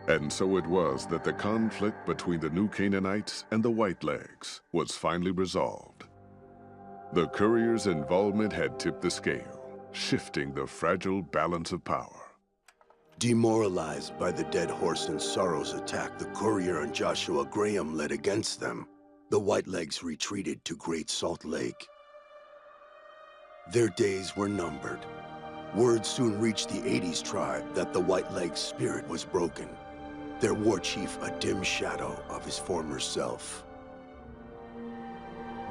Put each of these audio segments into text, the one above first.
And so it was that the conflict between the New Canaanites and the Whitelegs was finally resolved. The courier's involvement had tipped the scale, shifting the fragile balance of power. Demoralized by the Dead Horse and Sorrow's attack the courier and Joshua Graham led against them, the Whitelegs retreated to Great Salt Lake. Their days were numbered. Word soon reached the 80s tribe that the Whitelegs' spirit was broken, their war chief a dim shadow of his former self.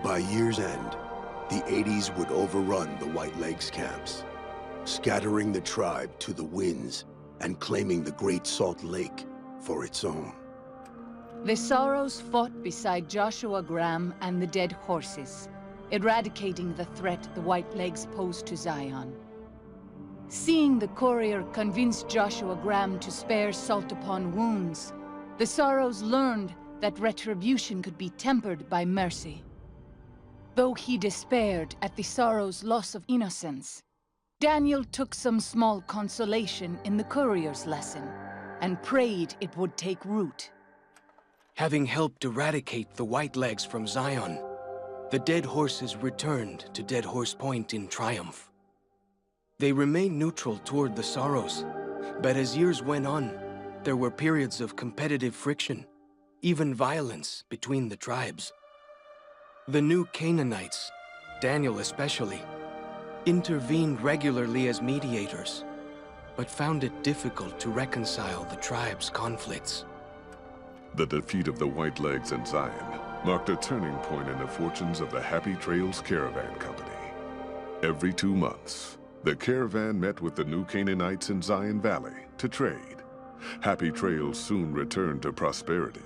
By year's end, the 80s would overrun the Whitelegs' camps, scattering the tribe to the winds and claiming the Great Salt Lake for its own. The Sorrows fought beside Joshua Graham and the Dead Horses, eradicating the threat the Whitelegs posed to Zion. Seeing the courier convince Joshua Graham to spare Salt upon Wounds, the Sorrows learned that retribution could be tempered by mercy. Though he despaired at the Sorrows' loss of innocence, Daniel took some small consolation in the courier's lesson and prayed it would take root. Having helped eradicate the Whitelegs from Zion, the Dead Horses returned to Dead Horse Point in triumph. They remained neutral toward the Sorrows, but as years went on, there were periods of competitive friction, even violence between the tribes. The New Canaanites, Daniel especially, intervened regularly as mediators, but found it difficult to reconcile the tribe's conflicts. The defeat of the Whitelegs in Zion marked a turning point in the fortunes of the Happy Trails Caravan Company. Every 2 months, the caravan met with the New Canaanites in Zion Valley to trade. Happy Trails soon returned to prosperity.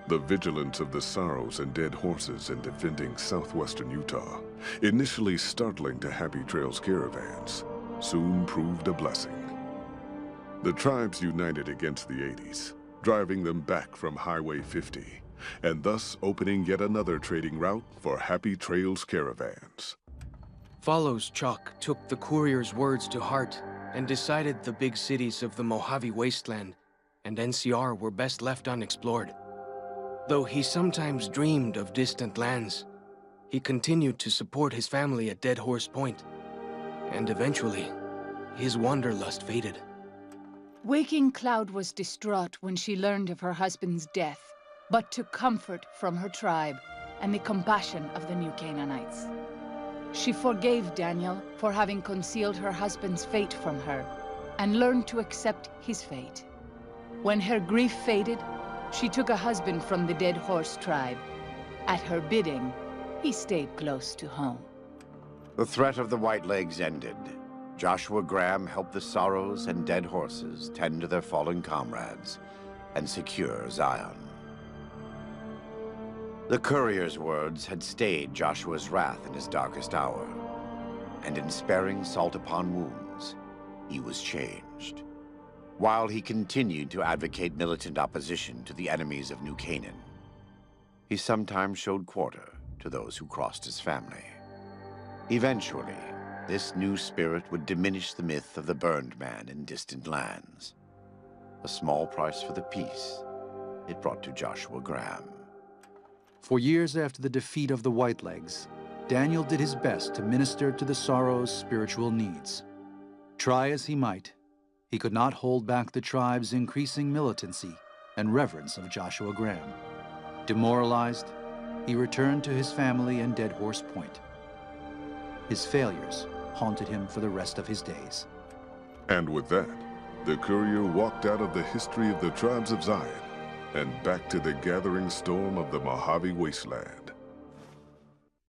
The vigilance of the Sorrows and Dead Horses in defending southwestern Utah, initially startling to Happy Trails caravans, soon proved a blessing. The tribes united against the 80s, driving them back from Highway 50, and thus opening yet another trading route for Happy Trails caravans. Follows Chalk took the courier's words to heart and decided the big cities of the Mojave Wasteland and NCR were best left unexplored. Though he sometimes dreamed of distant lands, he continued to support his family at Dead Horse Point, and eventually, his wanderlust faded. Waking Cloud was distraught when she learned of her husband's death, but took comfort from her tribe and the compassion of the New Canaanites. She forgave Daniel for having concealed her husband's fate from her, and learned to accept his fate. When her grief faded, she took a husband from the Dead Horse tribe. At her bidding, he stayed close to home. The threat of the Whitelegs ended. Joshua Graham helped the Sorrows and Dead Horses tend to their fallen comrades and secure Zion. The courier's words had stayed Joshua's wrath in his darkest hour, and in sparing Salt upon Wounds, he was changed. While he continued to advocate militant opposition to the enemies of New Canaan, he sometimes showed quarter to those who crossed his family. Eventually, this new spirit would diminish the myth of the burned man in distant lands. A small price for the peace it brought to Joshua Graham. For years after the defeat of the Whitelegs, Daniel did his best to minister to the Sorrows' spiritual needs. Try as he might, he could not hold back the tribe's increasing militancy and reverence of Joshua Graham. Demoralized, he returned to his family in Dead Horse Point. His failures haunted him for the rest of his days. And with that, the courier walked out of the history of the tribes of Zion and back to the gathering storm of the Mojave Wasteland.